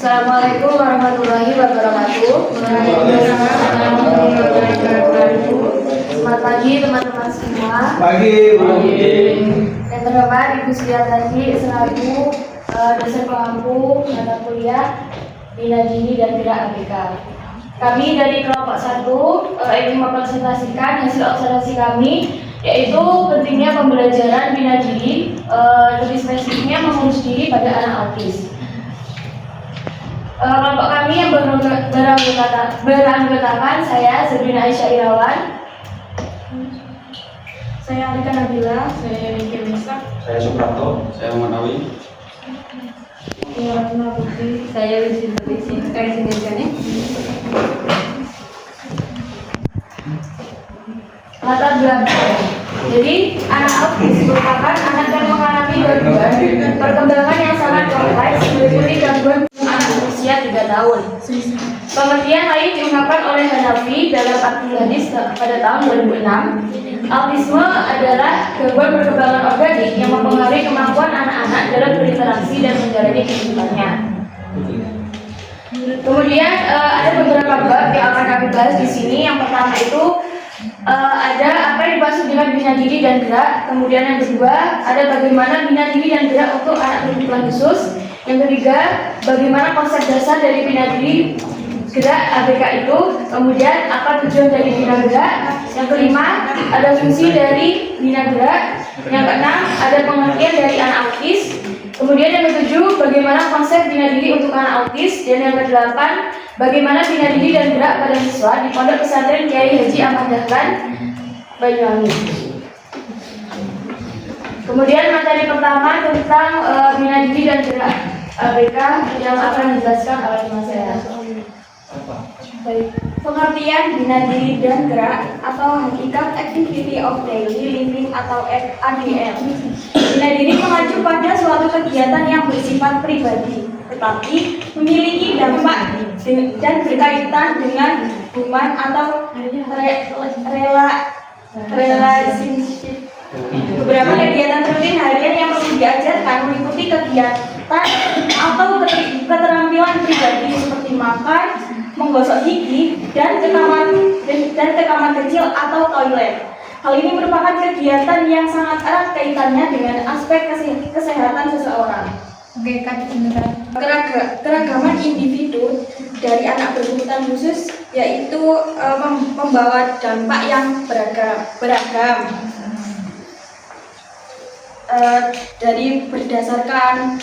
Assalamualaikum warahmatullahi wabarakatuh. Selamat pagi teman-teman semua. Pagi, Bu. Yang terhormat Ibu Suyatati selaku dosen pengampu mata kuliah Bina Dini dan Gerak ABK. Kami dari kelompok 1 ingin mempresentasikan hasil observasi kami, yaitu pentingnya pembelajaran bina diri, lebih spesifiknya mengurus diri pada anak autis. Kelompok kami yang beranggotakan saya Sabrina Aisyah Irawan, saya Alika Nabila, saya Riki Misak, Saya Suprapto, saya Manawi. saya Wisintri. Latar belakang. Jadi anak autis merupakan anak yang mengalami gangguan perkembangan yang sangat kompleks meliputi gangguan anak usia 3 tahun. Pengertian lain diungkapkan oleh Hanafi dalam arti hadis pada tahun 2006. Autisme adalah gangguan perkembangan organik yang mempengaruhi kemampuan anak-anak dalam berinteraksi dan menjalani kehidupannya. Kemudian ada beberapa bab yang akan kami bahas di sini. Yang pertama itu ada apa yang dimaksud dengan bina diri dan gerak. Kemudian yang kedua ada bagaimana bina diri dan gerak untuk anak berkebutuhan khusus. Yang ketiga bagaimana konsep dasar dari bina diri gerak ABK itu. Kemudian apa tujuan dari bina gerak. Yang kelima ada fungsi dari bina gerak. Yang keenam ada pengertian dari anak autis. Kemudian yang ketujuh bagaimana konsep bina diri untuk anak autis. Dan yang kedelapan bagaimana bina diri dan gerak pada siswa di Pondok Pesantren Kiai Haji Ahmad Dahlan, Banyuwangi. Kemudian materi pertama tentang bina diri dan gerak ABK yang akan dijelaskan oleh Mas saya. Baik. Pengertian bina diri dan gerak atau hakikat activity of daily living atau ADL. Bina diri mengacu pada suatu kegiatan yang bersifat pribadi, tetapi memiliki dampak dan berkaitan dengan hubungan atau relationship. Beberapa kegiatan rutin harian yang perlu diajarkan meliputi kegiatan atau keterampilan pribadi seperti makan, menggosok gigi, dan ke kamar kecil atau toilet. Hal ini merupakan kegiatan yang sangat erat kaitannya dengan aspek kesehatan seseorang. Oke, Kak, sebentar. Keragaman individu dari anak berkebutuhan khusus yaitu membawa dampak yang beragam. Dari berdasarkan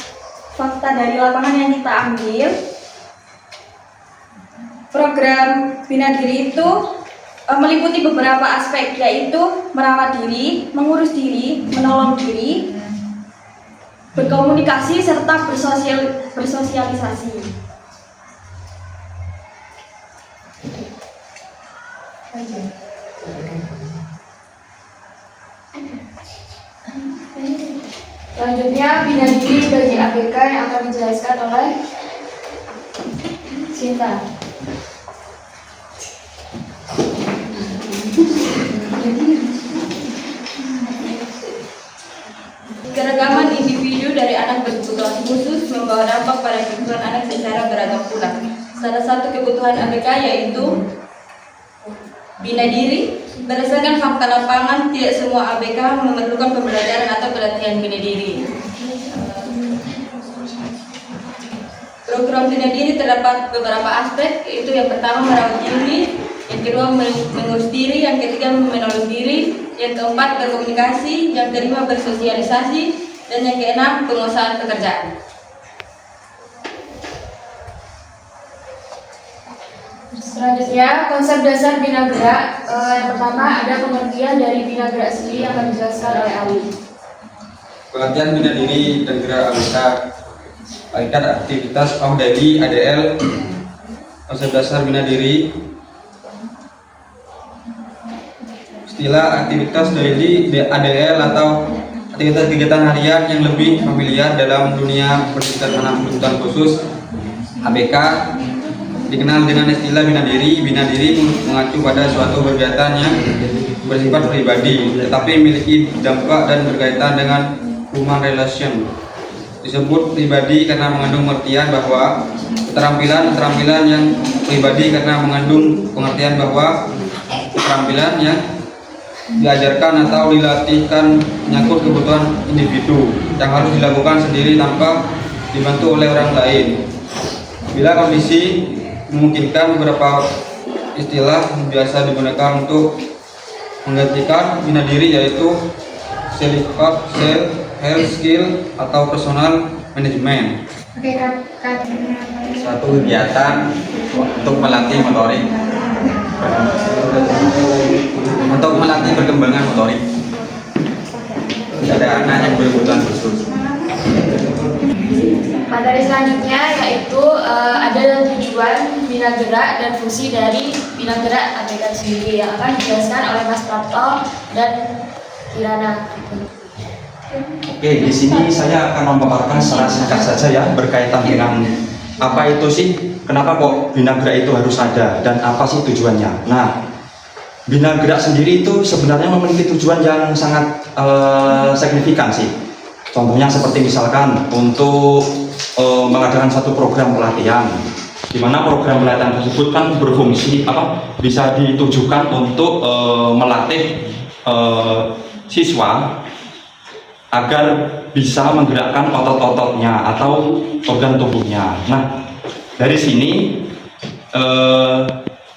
fakta dari lapangan yang kita ambil, program bina diri itu meliputi beberapa aspek, yaitu merawat diri, mengurus diri, menolong diri, berkomunikasi, serta bersosialisasi. Selanjutnya bina diri bagi ABK yang akan dijelaskan oleh Cinta. Keragaman individu dari anak berkebutuhan khusus membawa dampak pada kebutuhan anak secara beragam pula. Salah satu kebutuhan ABK yaitu bina diri. Berdasarkan fakta lapangan, tidak semua ABK memerlukan pembelajaran atau pelatihan bina diri. Program bina diri terdapat beberapa aspek, yaitu yang pertama merawat diri, yang kedua mengurus diri, yang ketiga menolong diri, yang keempat berkomunikasi, yang kelima bersosialisasi, dan yang keenam penguasaan pekerjaan. Selanjutnya konsep dasar bina gerak. Yang pertama ada pengertian dari bina gerak sendiri yang akan dijelaskan oleh Ali. Pengertian bina diri dan gerak ABK. Hakikat aktivitas of daily ADL. Konsep dasar bina diri. Istilah aktivitas daily ADL atau aktivitas kegiatan harian yang lebih familiar dalam dunia pendidikan anak berkebutuhan khusus ABK dikenal dengan istilah bina diri. Bina diri mengacu pada suatu kegiatan yang bersifat pribadi tetapi memiliki dampak dan berkaitan dengan human relation. Disebut pribadi karena mengandung pengertian bahwa keterampilan yang pribadi karena mengandung pengertian bahwa keterampilan yang diajarkan atau dilatihkan menyangkut kebutuhan individu yang harus dilakukan sendiri tanpa dibantu oleh orang lain. Bila kondisi memungkinkan, beberapa istilah biasa digunakan untuk menggantikan bina diri, yaitu self health skill atau personal management. Oke, Kak. Suatu kegiatan untuk melatih motorik, untuk melatih perkembangan motorik pada anak yang berkebutuhan khusus. Materi selanjutnya yaitu ada tujuan, bina gerak, dan fungsi dari bina gerak ABK sendiri yang akan dijelaskan oleh Mas Prapto dan Kirana. Oke, di sini saya akan memaparkan secara singkat saja ya, berkaitan dengan apa itu sih, kenapa kok bina gerak itu harus ada dan apa sih tujuannya. Nah, bina gerak sendiri itu sebenarnya memiliki tujuan yang sangat signifikan sih. Contohnya seperti misalkan untuk mengadakan satu program pelatihan, di mana program pelatihan tersebut kan berfungsi bisa ditujukan untuk melatih siswa agar bisa menggerakkan otot-ototnya atau organ tubuhnya. Nah, dari sini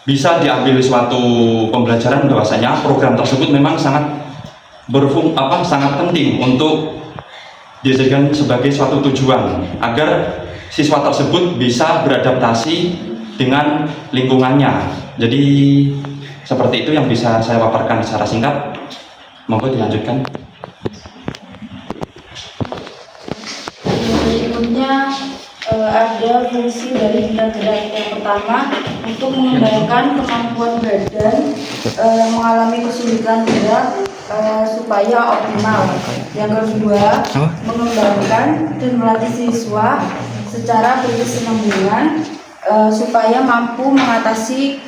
bisa diambil suatu pembelajaran bahwasanya program tersebut memang sangat sangat penting untuk dijadikan sebagai suatu tujuan agar siswa tersebut bisa beradaptasi dengan lingkungannya. Jadi seperti itu yang bisa saya paparkan secara singkat. Monggo dilanjutkan. Berikutnya ada fungsi dari bina gerak. Yang pertama, untuk mengembangkan kemampuan badan mengalami kesulitan gerak supaya optimal. Yang kedua, mengembangkan dan melatih siswa secara berkesinambungan supaya mampu mengatasi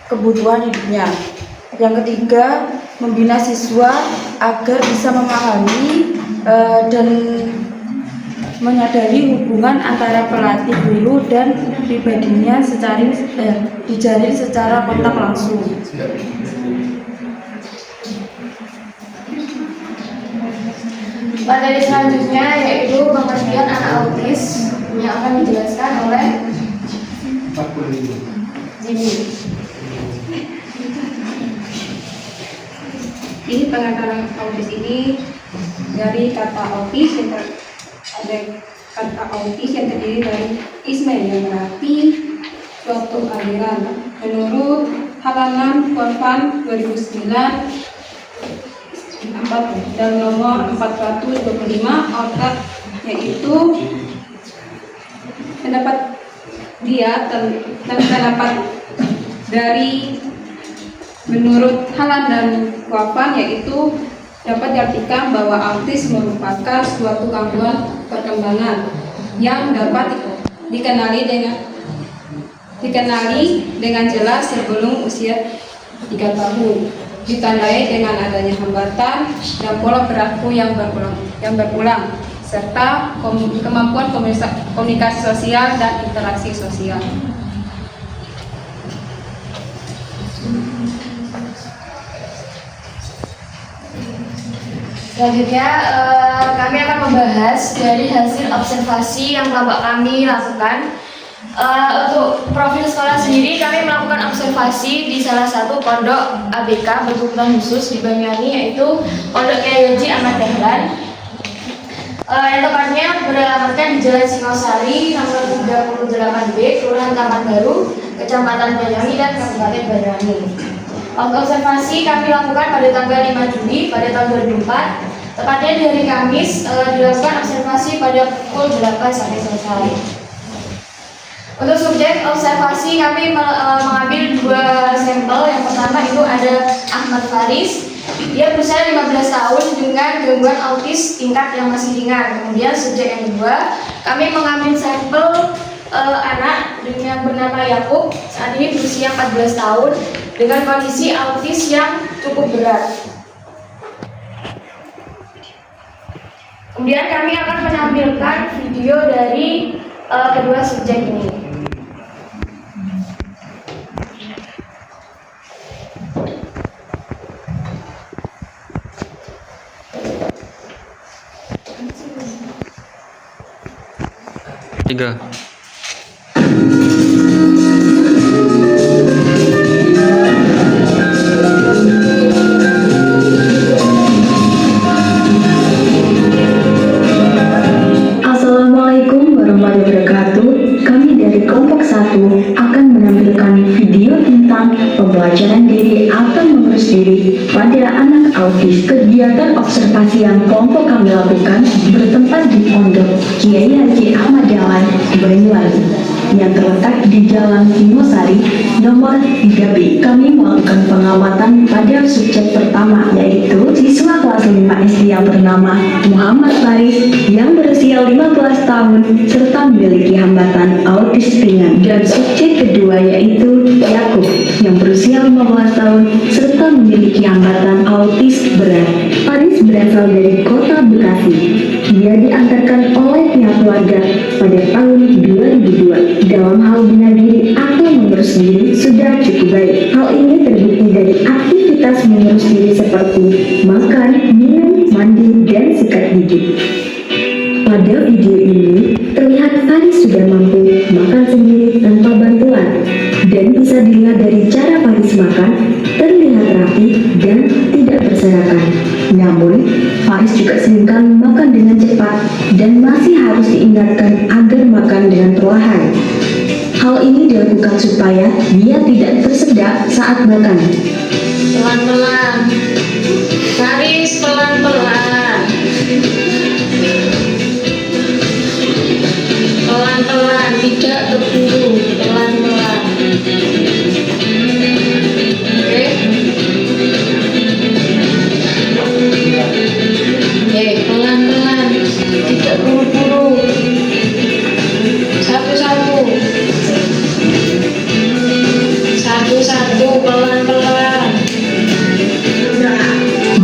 kebutuhan hidupnya. Yang ketiga, membina siswa agar bisa memahami dan menyadari hubungan antara pelatih guru dan pribadinya dijalin secara kontak langsung. Materi selanjutnya yaitu pengertian anak autis yang akan dijelaskan oleh Jimmy. Ini pengertian autis ini dari kata autis ada kata autis yang terdiri dari isme yang berarti suatu aliran. Menurut halaman Konvan 2009 dan nomor 425 otak, yaitu pendapat dia terdapat dari menurut Halan dan Konvan, yaitu dapat diartikan bahwa autis merupakan suatu gangguan perkembangan yang dapat dikenali dengan jelas sebelum usia 3 tahun, ditandai dengan adanya hambatan dan pola perilaku yang berulang serta kemampuan komunikasi sosial dan interaksi sosial. Selanjutnya kami akan membahas dari hasil observasi yang Bapak kami lakukan. Untuk profil sekolah sendiri, kami melakukan observasi di salah satu pondok ABK berkebutuhan khusus di Banyuwangi, yaitu Pondok Kiai Haji Ahmad Dahlan. Yang tepatnya beralamatkan di Jalan Singosari nomor 38B, Kelurahan Taman Baru, Kecamatan Banyuwangi dan Kabupaten Banyuwangi. Waktu observasi kami lakukan pada tanggal 5 Juli pada tahun 2004, tepatnya di hari Kamis, dilakukan observasi pada pukul 8 sampai selesai. Untuk subjek observasi kami mengambil 2 sampel. Yang pertama itu ada Ahmad Faris, dia berusia 15 tahun dengan gangguan autis tingkat yang masih ringan. Kemudian subjek yang kedua, kami mengambil sampel anak yang bernama Yakub, saat ini berusia 14 tahun dengan kondisi autis yang cukup berat. Kemudian kami akan menampilkan video dari kedua subjek ini. 3. Assalamualaikum warahmatullahi wabarakatuh. Kami dari kelompok 1 akan menampilkan video tentang pembelajaran diri atau mengurus diri pada anak autis. Kegiatan observasi yang kelompok kami lakukan bertempat di Pondok Kiai Haji Ahmad Dahlan, Banyuwangi, yang terletak di Jalan Timosari nomor 3B. Kami melakukan pengamatan pada subjek pertama, yaitu siswa kelas 5 SD yang bernama Muhammad Faris yang berusia 15 tahun serta memiliki hambatan autis ringan, dan subjek kedua yaitu Yakub yang berusia 15 tahun serta memiliki hambatan autis berat. Faris berasal dari kota Bekasi. Dia diantarkan oleh pihak keluarga pada tahun 2002. Dalam hal bina diri atau mengurus diri sudah cukup baik. Hal ini terbukti dari aktivitas mengurus diri seperti makan, minum, mandi, dan sikat gigi. Pada video ini terlihat Faris sudah mampu makan sendiri tanpa bantuan, dan bisa dilihat dari cara Faris makan terlihat rapi dan tidak berserakan. Namun, Faris juga seringkali makan dengan cepat dan masih harus diingatkan agar makan dengan perlahan. Hal ini dilakukan supaya dia tidak tersedak saat makan. Pelan-pelan. Faris, pelan-pelan. Pelan-pelan, tidak terburu. Pelan-pelan. Oke, pelan-pelan. Tidak buru-buru. Satu-satu. Satu-satu, pelan-pelan.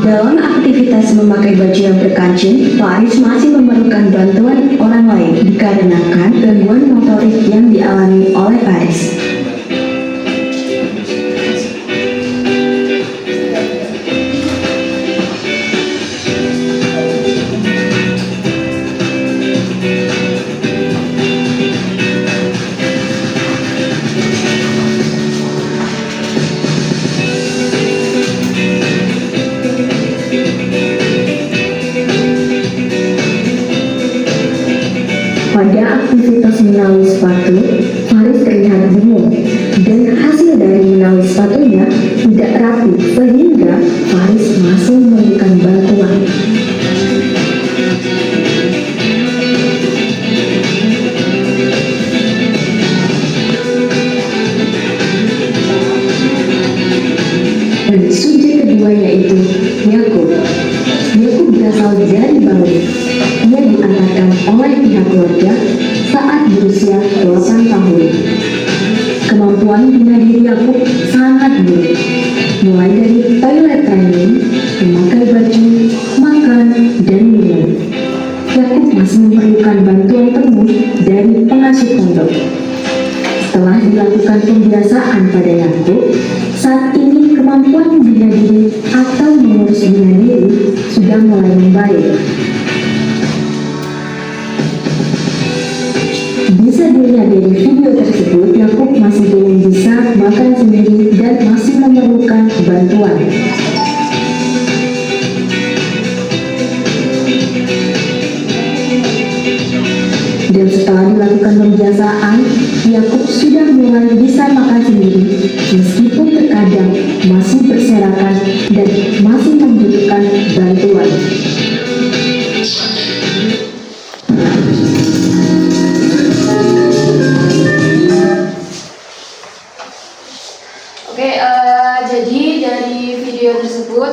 Dalam aktivitas memakai baju yang berkancing, Faris masih memerlukan bantuan orang lain dikarenakan gangguan motorik yang dialami oleh Faris. Pada aktivitas menawar sepatu, Faris terlihat bingung, dan hasil dari menawar sepatunya tidak rapi sehingga Faris masih memerlukan bantuan. Dan subjek kedua yaitu Yakub. Yakub berasal dari Bali. Ia diantarkan oleh pihak keluarga saat berusia 8 tahun. Kemampuan bina diri Yakub sangat buruk, mulai dari toilet training, memakai baju, makan, dan minum. Yakub masih memerlukan bantuan penuh dari pengasuh pondok. Setelah dilakukan pembiasaan pada Yakub, saat ini kemampuan bina diri atau mengurus bina diri sudah mulai membaik. Bisa dilihat dari video tersebut, Yakub masih belum bisa makan sendiri dan masih memerlukan bantuan. Dan setelah dilakukan pembiasaan, Yakub sudah mulai bisa makan sendiri, meskipun terkadang masih berserakan dan masih membutuhkan bantuan. Oke, jadi dari video tersebut,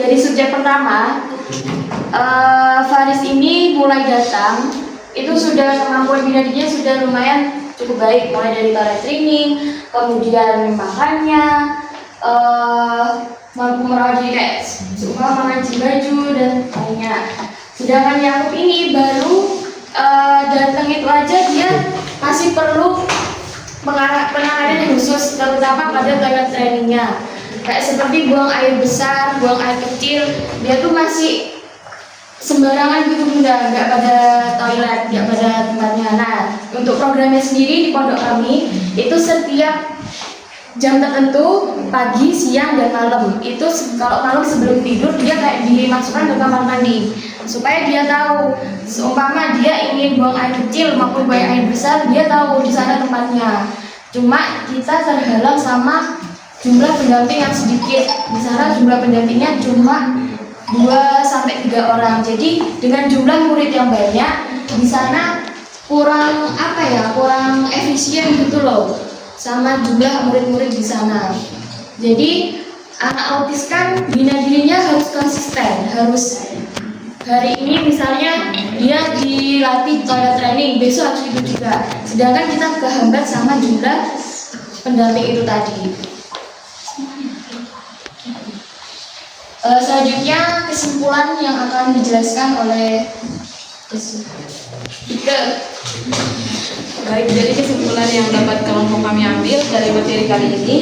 dari subjek pertama, Faris ini mulai datang, itu sudah kemampuan bina dirinya sudah lumayan cukup baik, mulai dari toilet training, kemudian makannya, mampu merawat diri kayak mengaji baju dan lainnya. Sedangkan Yakub ini baru datang itu aja dia masih perlu penanganan yang khusus, terutama pada toilet trainingnya, kayak seperti buang air besar, buang air kecil, dia tuh masih sembarangan gitu bunda, nggak pada toilet, nggak pada tempatnya. Nah, untuk programnya sendiri di pondok kami itu setiap jam tertentu, pagi, siang, dan malam. Itu kalau malam sebelum tidur dia kayak dimasukkan ke kamar mandi supaya dia tahu, seumpama dia ingin buang air kecil maupun buang air besar, dia tahu di sana tempatnya. Cuma kita terhalang sama jumlah pendamping yang sedikit. Di sana jumlah pendampingnya cuma 2-3 orang. Jadi dengan jumlah murid yang banyak di sana kurang kurang efisien gitu loh sama jumlah murid-murid di sana. Jadi anak autis kan bina dirinya harus konsisten, harus hari ini misalnya dia dilatih toilet training, besok harus itu juga. Sedangkan kita kehambat sama jumlah pendamping itu tadi. Selanjutnya kesimpulan yang akan dijelaskan oleh Ike. Baik, jadi kesimpulan yang dapat kelompok kami ambil dari materi kali ini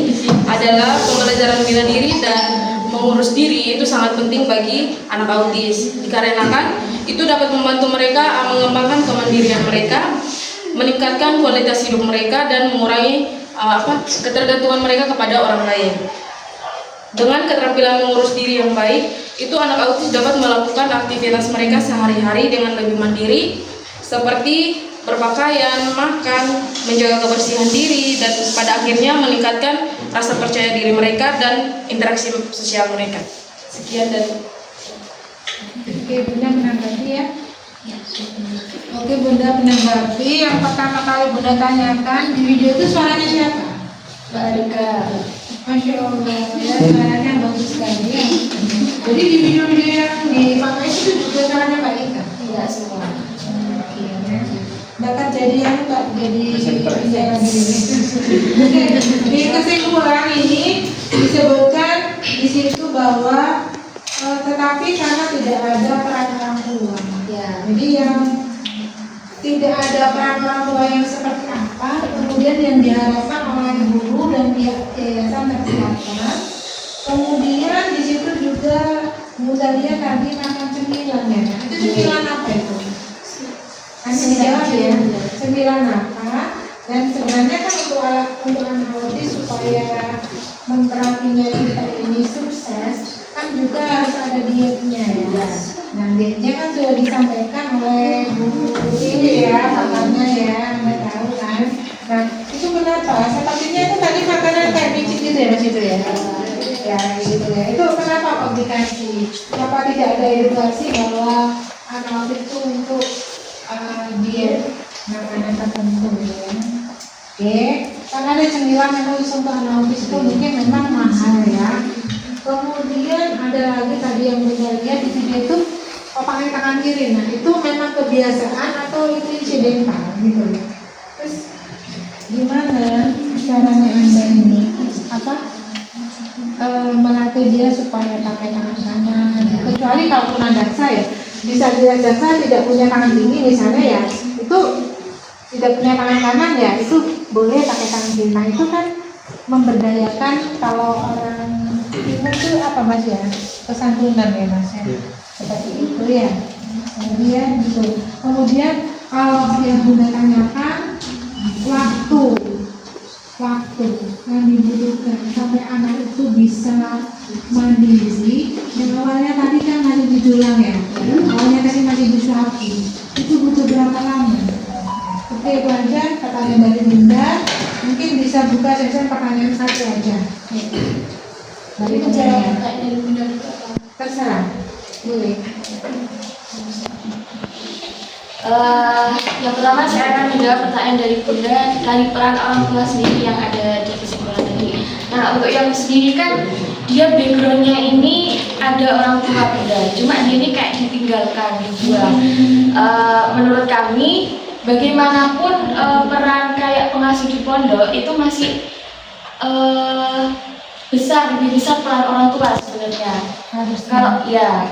adalah pembelajaran bela diri dan mengurus diri itu sangat penting bagi anak autis, dikarenakan itu dapat membantu mereka mengembangkan kemandirian mereka, meningkatkan kualitas hidup mereka, dan mengurangi ketergantungan mereka kepada orang lain. Dengan keterampilan mengurus diri yang baik, itu anak autis dapat melakukan aktivitas mereka sehari-hari dengan lebih mandiri, seperti berpakaian, makan, menjaga kebersihan diri, dan pada akhirnya meningkatkan rasa percaya diri mereka dan interaksi sosial mereka. Sekian dari Oke, Bunda menanggapi ya. Oke, Bunda menanggapi. Yang pertama kali Bunda tanyakan di video itu suaranya siapa? Mbak Rika. Masya Allah, ya, suaranya bagus sekali ya. Jadi di video-video yang dipakai itu juga suaranya Mbak Ika? Tidak semua. Bahkan jadi yang Pak jadi di kesimpulan ini disebutkan di situ bahwa tetapi karena tidak ada peran orang tua, Ya. jadi yang tidak ada peran orang tua yang seperti apa, kemudian yang diharapkan oleh guru dan pihak yayasan tersiapkan. Kemudian di situ juga Bunda Lia tadi makan cemilan ya. Itu cemilan apa itu? Kan dijawab ya, cemilan apa? Dan sebenarnya kan untuk anak autis supaya menterapinya kita ini sukses, kan juga harus ada dietnya ya. Nah, dietnya kan sudah disampaikan oleh Bu ini ya, makannya ya, Anda tahu kan. Nah, itu kenapa? Sepertinya itu tadi makanan kayak micin gitu ya Mas itu ya. Ya gitu ya. Itu kenapa kok dikasih? Kenapa tidak ada edukasi bahwa anak autis itu untuk diet makanan tertentu ya. Oke, karena ada cemilan yang khusus untuk anak autis itu mungkin memang mahal ya. Kemudian ada lagi tadi yang kita lihat di video itu pakai tangan kiri. Nah itu memang kebiasaan atau itu insidental gitu ya. Terus gimana caranya Anda ini melatih dia supaya pakai tangan kanan? Kecuali kalau tunadaksa ya, bisa tunadaksa tidak punya tangan tinggi misalnya ya, itu tidak punya tangan kanan ya, itu boleh pakai tangan kiri. Nah itu kan memberdayakan kalau orang timur itu apa Mas ya, kesantunan ya Mas ya, seperti itu ya. Kemudian gitu. Kemudian kalau yang Bunda tanyakan waktu yang dibutuhkan sampai anak itu bisa mandiri. Yang awalnya tadi kan masih dijulang ya, awalnya tadi masih disuapin, itu butuh berapa lama? Oke, itu aja pertanyaan dari Bunda. Mungkin bisa buka sesi pertanyaan satu aja. Dari Menjawab pertanyaan dari Bunda itu apa? terserah, boleh. Yang pertama saya akan menjawab pertanyaan dari Bunda dari peran orang tua sendiri yang ada di kesimpulan tadi. Nah, untuk yang sendiri kan dia backgroundnya ini ada orang tua Bunda, cuma dia ini kayak ditinggalkan, dibuang. Menurut kami, bagaimanapun peran kayak pengasuh di pondok itu masih lebih besar peran orang tua sebenarnya.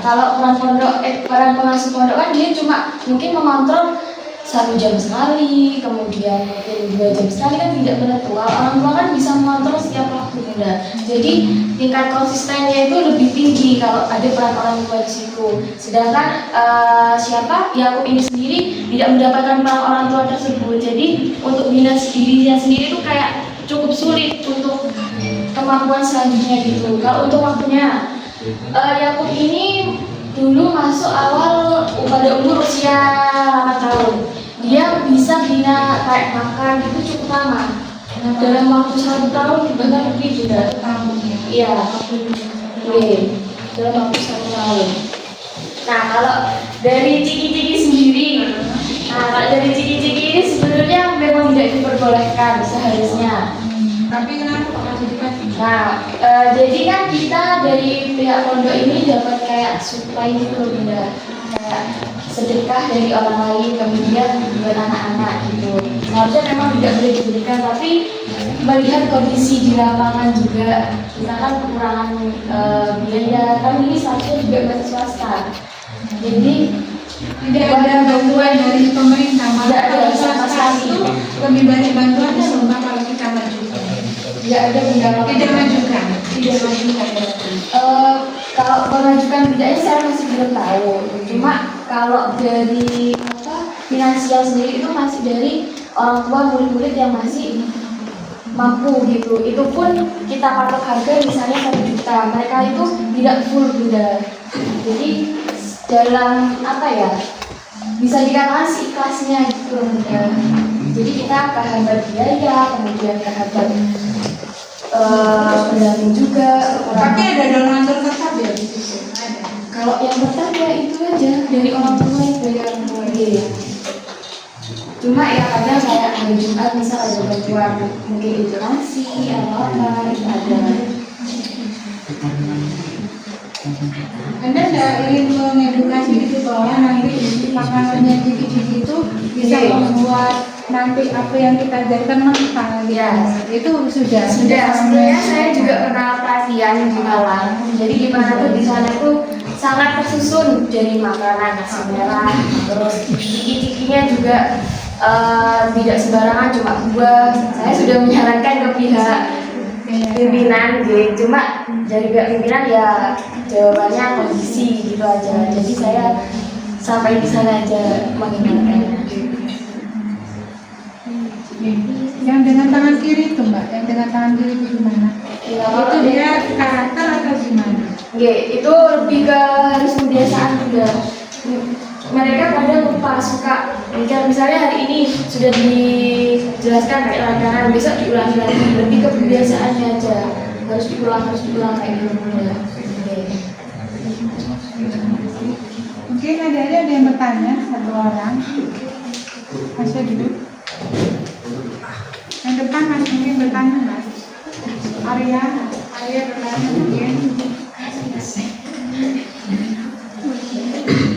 Kalau peran pondok, peran pengasuh pondok kan dia cuma mungkin mengontrol 1 jam sekali, kemudian mungkin 2 jam sekali kan tidak menentu. Kalau orang tua kan bisa mengontrol setiap waktu Bunda. Jadi tingkat konsistennya itu lebih tinggi kalau ada peran orang tua di situ. Sedangkan Yakub ini sendiri tidak mendapatkan peran orang tua tersebut. Jadi untuk bina dirinya sendiri itu kayak cukup sulit untuk kemampuan selanjutnya gitu. Kalau untuk waktunya, Yakub ini dulu masuk awal pada umur usia 8 tahun. Dia bisa bina kayak makan itu cukup lama. Dalam waktu 1 tahun bahkan lebih juga. Iya, dalam waktu 1 tahun. Nah, kalau dari Ciki-Ciki sendiri, ini sebenarnya memang tidak diperbolehkan seharusnya. Tapi kenapa Pak masih dikasih? Nah, jadi kan kita dari pihak pondok ini dapat kayak supply gitu loh Bunda, kayak sedekah dari orang lain kemudian buat anak-anak gitu. Seharusnya memang tidak boleh diberikan, tapi melihat kondisi di lapangan juga kita kan kekurangan biaya, kan ini seharusnya juga masih swasta. Jadi Tidak ada bantuan dari pemerintah, malah kalau swasta itu lebih banyak bantuannya loh kalau kita maju. tidak ada Bunda. Tidak majukan. Kalau mengajukan bidanya saya masih belum tahu. Cuma kalau dari finansial sendiri itu masih dari orang tua murid-murid yang masih mampu gitu. Itu pun kita patok harga misalnya 1 juta. Mereka itu tidak full Bunda. Jadi dalam bisa dikatakan ikhlasnya gitu Bunda. Jadi kita kehambat biaya, kemudian kehambat pendamping juga. Tapi ada donatur tetap ya di situ. Ada. Kalau yang tetap ya itu aja dari orang tua itu yang cuma ya kadang kayak hari Jumat misal ada bantuan mungkin itu nasi atau apa itu ada. Anda tidak ingin mengedukasi gitu bahwa nanti makanannya Ciki-Ciki itu bisa membuat nanti apa yang kita ajarkan manfaat Ya. itu sudah Sebenarnya saya juga pernah pelatihan di Malang. Jadi di mana tuh di sana tuh sangat tersusun dari makanan nasi merah, terus ciki-cikinya juga tidak sembarangan cuma buah. Saya sudah menyarankan ke pihak pimpinan gitu. Cuma dari pihak pimpinan ya jawabannya kondisi gitu aja. Jadi saya sampai di sana aja mengingatkan. yang dengan tangan kiri itu Mbak, yang dengan tangan kiri itu gimana? Itu dia karakter atau gimana? Itu lebih ke harus kebiasaan juga. Mereka kadang lupa suka misalnya hari ini sudah dijelaskan kayak langganan, besok diulangi lagi. Lebih ke kebiasaannya aja, harus diulang kayak gitu. Mungkin ada yang bertanya, 1 orang. Masih dulu. Yang depan masih mungkin bertanya Mas. Arya bertanya mungkin.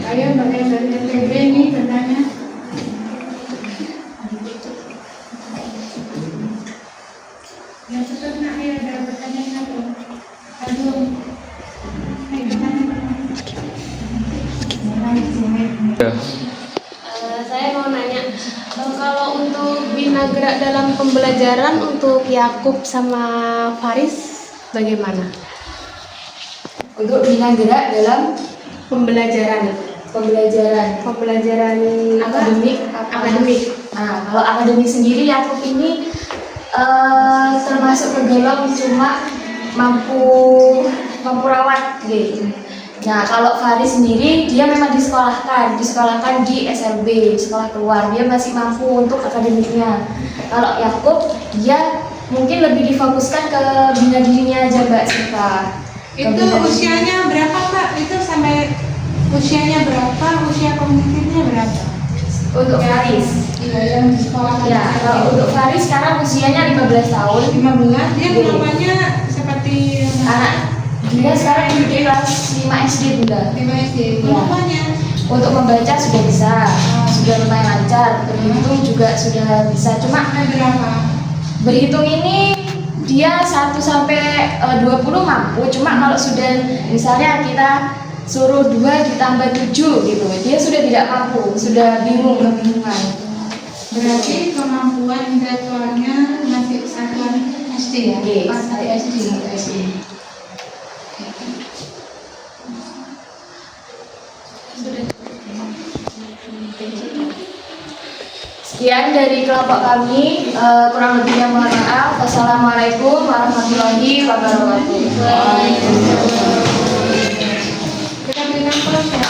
Arya bagian dari SPB ini bertanya. Yang seterusnya ada pertanyaan satu. Aduh. Saya mau nanya, kalau untuk bina gerak dalam pembelajaran untuk Yakub sama Faris bagaimana? Untuk bina gerak dalam Pembelajaran akademik. Nah, kalau akademik sendiri Yakub ini termasuk tergolong cuma mampu rawat gitu. Nah, kalau Faris sendiri dia memang disekolahkan di SLB, sekolah keluar. Dia masih mampu untuk akademiknya. Kalau Yakub dia mungkin lebih difokuskan ke bina dirinya aja Mbak Siva. Itu usianya berapa Mbak? Itu sampai usianya berapa? Usia kognitifnya berapa? Untuk Faris. Iya, yang di sekolah. Ya, kalau untuk Faris sekarang usianya 15 tahun. 15, dia namanya seperti Anak dia sekarang di kelas 5 SD Bunda. 5 SD. Ya. Namanya Untuk membaca sudah bisa, sudah lumayan lancar. Berhitung juga sudah bisa. Cuma berapa? berhitung ini dia 1 sampai 20 mampu. Cuma kalau sudah misalnya kita suruh 2 ditambah 7 gitu, dia sudah tidak mampu, sudah bingung, kebingungan. Berarti kemampuan intelektualnya masih satuan SD ya? Yes. Pas SD. Sekian dari kelompok kami, kurang lebihnya mohon maaf. Wassalamualaikum warahmatullahi wabarakatuh. Kita berikan kelas ya.